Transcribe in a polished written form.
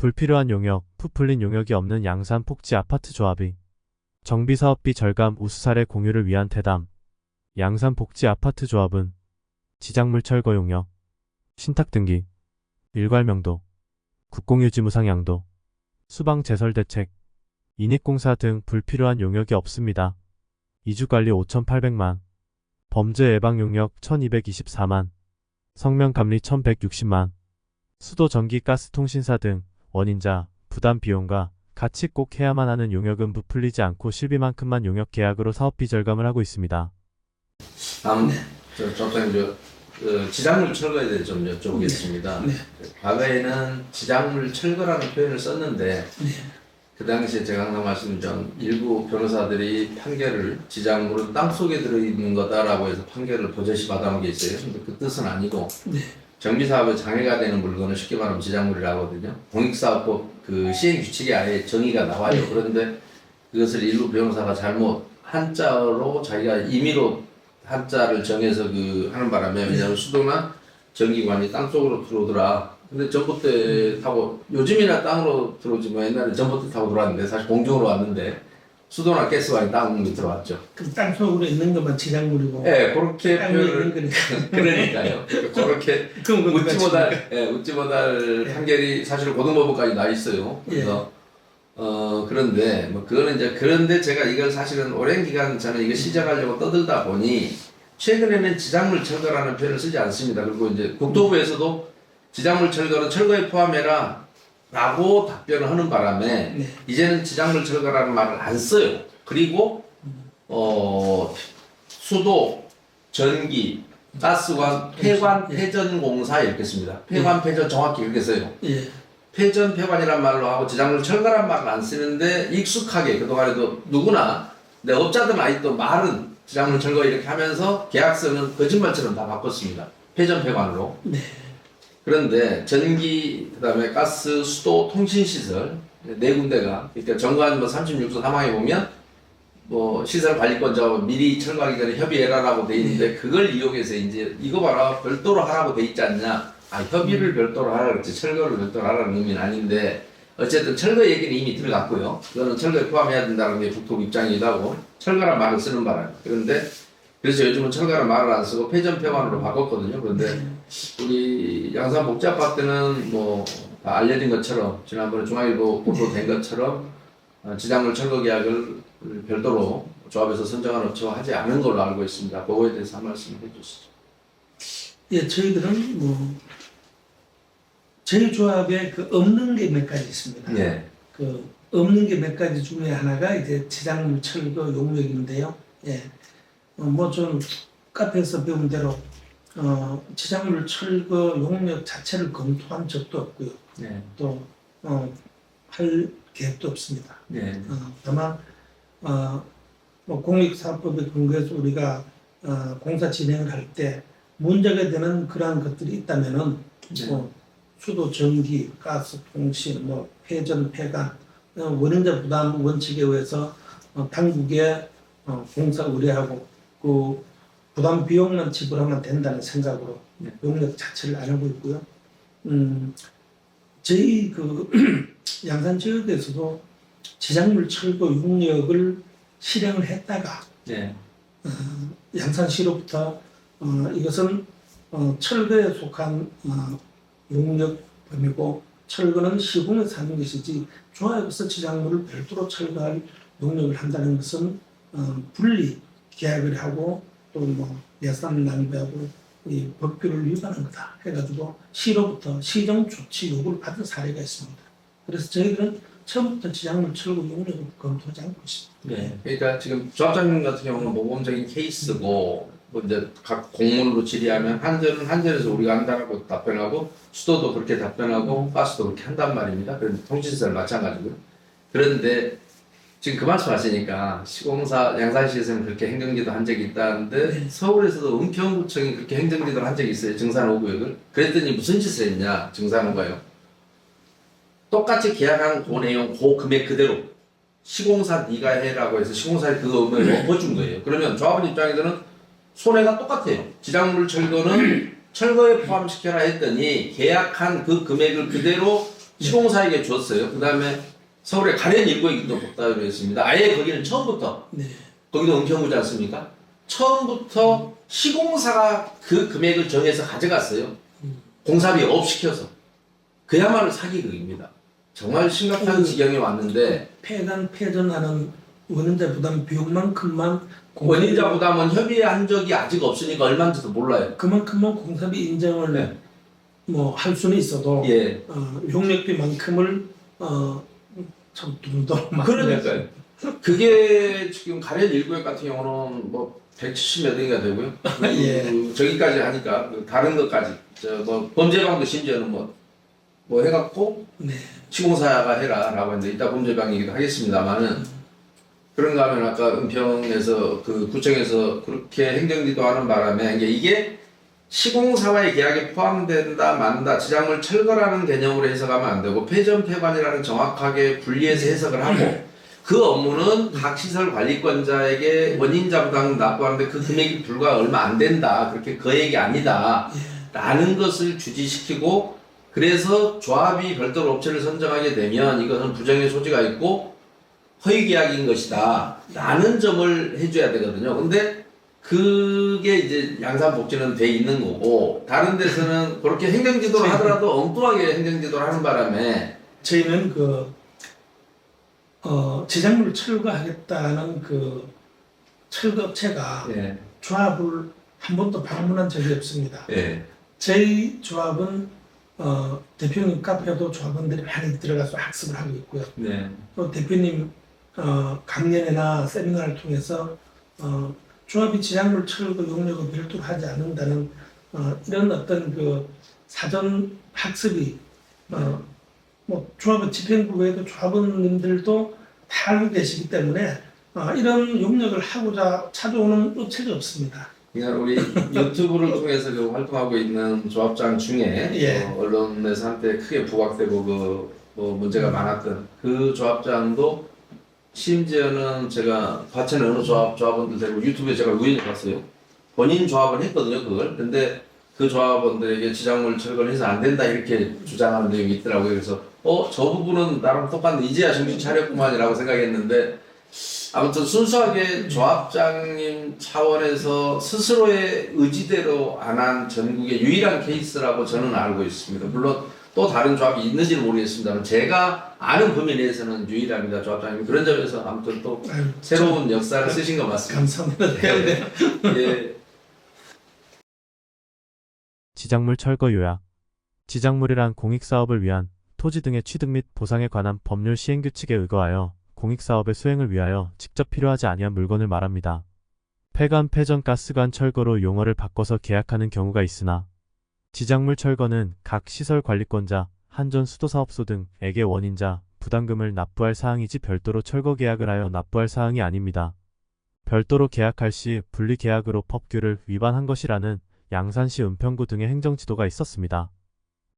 불필요한 용역, 부풀린 용역이 없는 양산 폭지 아파트 조합이 정비사업비 절감 우수사례 공유를 위한 대담. 양산 복지 아파트 조합은 지작물 철거 용역, 신탁 등기, 일괄 명도, 국공유지 무상 양도, 수방 제설 대책, 인익공사 등 불필요한 용역이 없습니다. 이주관리 5,800만, 범죄 예방 용역 1,224만, 성명감리 1,160만, 수도 전기 가스 통신사 등 원인자, 부담 비용과 같이 꼭 해야만 하는 용역은 부풀리지 않고 실비만큼만 용역 계약으로 사업비 절감을 하고 있습니다. 다음 조합장님 지작물 철거에 대해 좀 여쭤보겠습니다. 네. 과거에는 지작물 철거라는 표현을 썼는데 그 당시에 제가 항상 말씀드렸던 일부 변호사들이 판결을 지작물은 땅속에 들어있는 거다라고 해서 판결을 버젓이 받아온 게 있어요. 근데 그 뜻은 아니고 정비사업에 장애가 되는 물건을 쉽게 말하면 지작물이라고 하거든요. 공익사업법 그 시행규칙에 아예 정의가 나와요. 그런데 그것을 일부 변호사가 잘못 한자로 자기가 임의로 한자를 정해서 하는 바람에 왜냐하면 수도나 전기관이 땅속으로 들어오더라. 근데 전봇대 타고 요즘이나 땅으로 들어오지 뭐 옛날에 전봇대 타고 들어왔는데 사실 공중으로 왔는데 수도나 가스관이 땅으로 들어왔죠. 그 땅속으로 있는 것만 지작물이고. 네, 그렇게 표현을 그러니까요. 그렇게 웃지 못할 판결이 사실 고등법원까지 나 있어요. 그래서 그런데 뭐 그거는 이제 그런데 제가 이걸 사실은 오랜 기간 저는 이거 시작하려고 떠들다 보니 최근에는 지작물 철거라는 표현을 쓰지 않습니다. 그리고 이제 국토부에서도 지작물 철거는 철거에 포함해라 라고 답변을 하는 바람에 이제는 지작물 철거라는 말을 안 써요. 그리고 수도, 전기, 가스관, 폐관, 폐전공사 이렇게 씁니다. 폐관, 폐전 정확히 이렇게 써요. 폐전, 폐관이란 말로 하고 지작물 철거란 말을 안 쓰는데 익숙하게 그동안에도 누구나 내 업자들 아직도 말은 지작물 철거 이렇게 하면서 계약서는 거짓말처럼 다 바꿨습니다. 폐전, 폐관으로. 그런데 전기, 그다음에 가스, 수도, 통신시설 네 군데가 그러니까 정관 뭐 36조 3항에 보면 뭐 시설 관리권자와 미리 철거하기 전에 협의해라라고 돼 있는데 그걸 이용해서 이제 이거 봐라 별도로 하라고 돼 있지 않냐. 협의를 별도로 하라 그랬지 철거를 별도로 하라는 의미는 아닌데 어쨌든 철거 얘기는 이미 들어갔고요. 그거는 철거에 포함해야 된다는 게 국토부 입장이기도 하고 철거란 말을 쓰는 바람에 그런데 그래서 요즘은 철거란 말을 안 쓰고 폐전 폐관으로 바꿨거든요. 그런데 우리 양산 복지아파트는 뭐 다 알려진 것처럼 지난번에 중앙일보 보도된 것처럼 지작물 철거 계약을 별도로 조합에서 선정한 업체와 하지 않은 걸로 알고 있습니다. 그거에 대해서 한 말씀 해주시죠. 예, 저희들은 뭐 저희 조합에 그 없는 게 몇 가지 있습니다. 그 없는 게 몇 가지 중에 하나가 이제 지작물 철거 용역인데요. 뭐 좀 카페에서 배운 대로 지작물 철거 용역 자체를 검토한 적도 없고요. 또 할 계획도 없습니다. 다만 뭐 공익사업법에 근거해서 우리가 공사 진행을 할 때 문제가 되는 그러한 것들이 있다면은 뭐 수도, 전기, 가스, 통신, 뭐 폐전, 폐관 원인자 부담 원칙에 의해서 당국에 공사 의뢰하고 그 부담 비용만 지불하면 된다는 생각으로 용역 자체를 안 하고 있고요. 저희 그 양산 지역에서도 지작물 철거 용역을 실행을 했다가 양산시로부터 이것은 철거에 속한 용역범이고 철거는 시공에서 하는 것이지 조합에서 지작물을 별도로 철거할 용역을 한다는 것은 분리 계약을 하고 또 뭐 예산 낭비하고 이 법규를 위반한 거다 해가지고 시로부터 시정 조치 요구를 받은 사례가 있습니다. 그래서 저희들은 처음부터 지작물 철거 용역을 검토하지 않고 있습니다. 그러니까 지금 조합장님 같은 경우는 모범적인 케이스고 뭐 이제 각 공문으로 질의하면 한전에서 우리가 한다고 답변하고 수도도 그렇게 답변하고 가스도 그렇게 한단 말입니다. 그런데 통신시설 마찬가지고요. 그런데 지금 그 말씀 하시니까 시공사 양산시에서는 그렇게 행정지도 한 적이 있다는데 서울에서도 은평구청이 그렇게 행정지도를 한 적이 있어요. 증산 5구역을. 그랬더니 무슨 짓을 했냐 증산호가요. 똑같이 계약한 그 내용 그 금액 그대로 시공사 네가 해라고 해서 시공사에 그거 엎어준 거예요. 그러면 조합원 입장에서는 손해가 똑같아요. 지작물 철거는 철거에 포함시켜라 했더니 계약한 그 금액을 그대로 시공사에게 줬어요. 그 다음에 서울에 가련 1구역도 복다로 했습니다. 아예 거기는 처음부터 네. 거기도 은평구지 않습니까? 처음부터 시공사가 그 금액을 정해서 가져갔어요. 공사비 업 시켜서. 그야말로 사기극입니다. 정말 심각한 지경에 왔는데 폐전하는 원인자 부담 비용만큼만 원인자 부담은 협의한 적이 아직 없으니까 얼마인지도 몰라요. 그만큼만 공사비 인정을 네. 뭐 할 수는 있어도 예. 용역비만큼을 참 돈도 그러니까요. 그게 지금 가련 1구역 같은 경우는 뭐 170몇 억이가 되고요. 예. 저기까지 하니까 그 다른 것까지 뭐 범죄방도 심지어는 뭐 해갖고 네. 시공사가 해라라고 했는데 이따 범죄방이기도 하겠습니다만은 그런가 하면 아까 은평에서 그 구청에서 그렇게 행정지도 하는 바람에 이게 시공사와의 계약에 포함된다 만다 지작물 철거라는 개념으로 해석하면 안 되고 폐전 폐관이라는 정확하게 분리해서 해석을 하고 그 업무는 각 시설 관리권자에게 원인자 부담 납부하는데 그 금액이 불과 얼마 안 된다 그렇게 거액이 아니다 라는 것을 주지시키고 그래서 조합이 별도로 업체를 선정하게 되면 이것은 부정의 소지가 있고 허위 계약인 것이다 라는 점을 해줘야 되거든요. 근데 그게 이제 양산복지는 돼 있는 거고 다른 데서는 그렇게 행정지도를 하더라도 엉뚱하게 행정지도를 하는 바람에 저희는 지작물을 철거하겠다는 그 철거업체가 예. 조합을 한 번도 방문한 적이 없습니다. 예. 저희 조합은 대표님 카페도 조합원들이 많이 들어가서 학습을 하고 있고요. 네. 또 대표님 강연이나 세미나를 통해서 조합이 지작물 철거 용역을 별도로 하지 않는다는 이런 어떤 그 사전 학습이 뭐 조합원 집행부 외에도 조합원님들도 다 알고 계시기 때문에 이런 용역을 하고자 찾아오는 업체가 없습니다. 그냥 우리 유튜브를 통해서 그 활동하고 있는 조합장 중에 예. 언론에서 한때 크게 부각되고 뭐 문제가 많았던 그 조합장도 심지어는 제가 과천의 어느 조합원들 데리고 유튜브에 제가 우연히 봤어요. 본인 조합을 했거든요, 그걸. 근데 그 조합원들에게 지작물 철거를 해서 안 된다 이렇게 주장하는 내용이 있더라고요. 그래서 저 부분은 나랑 똑같네. 이제야 정신 차렸구만이라고 생각했는데 아무튼 순수하게 조합장님 차원에서 스스로의 의지대로 안 한 전국의 유일한 케이스라고 저는 알고 있습니다. 물론 또 다른 조합이 있는지는 모르겠습니다만 제가 아는 범위 내에서는 유일합니다. 조합장님 그런 점에서 아무튼 또 새로운 역사를 쓰신 것 같습니다. 감사합니다. 네. 예. 지작물 철거 요약. 지작물이란 공익사업을 위한 토지 등의 취득 및 보상에 관한 법률 시행규칙에 의거하여 공익사업의 수행을 위하여 직접 필요하지 아니한 물건을 말합니다. 폐관, 폐전, 가스관 철거로 용어를 바꿔서 계약하는 경우가 있으나 지작물 철거는 각 시설 관리권자, 한전 수도사업소 등에게 원인자, 부담금을 납부할 사항이지 별도로 철거 계약을 하여 납부할 사항이 아닙니다. 별도로 계약할 시 분리계약으로 법규를 위반한 것이라는 양산시 은평구 등의 행정지도가 있었습니다.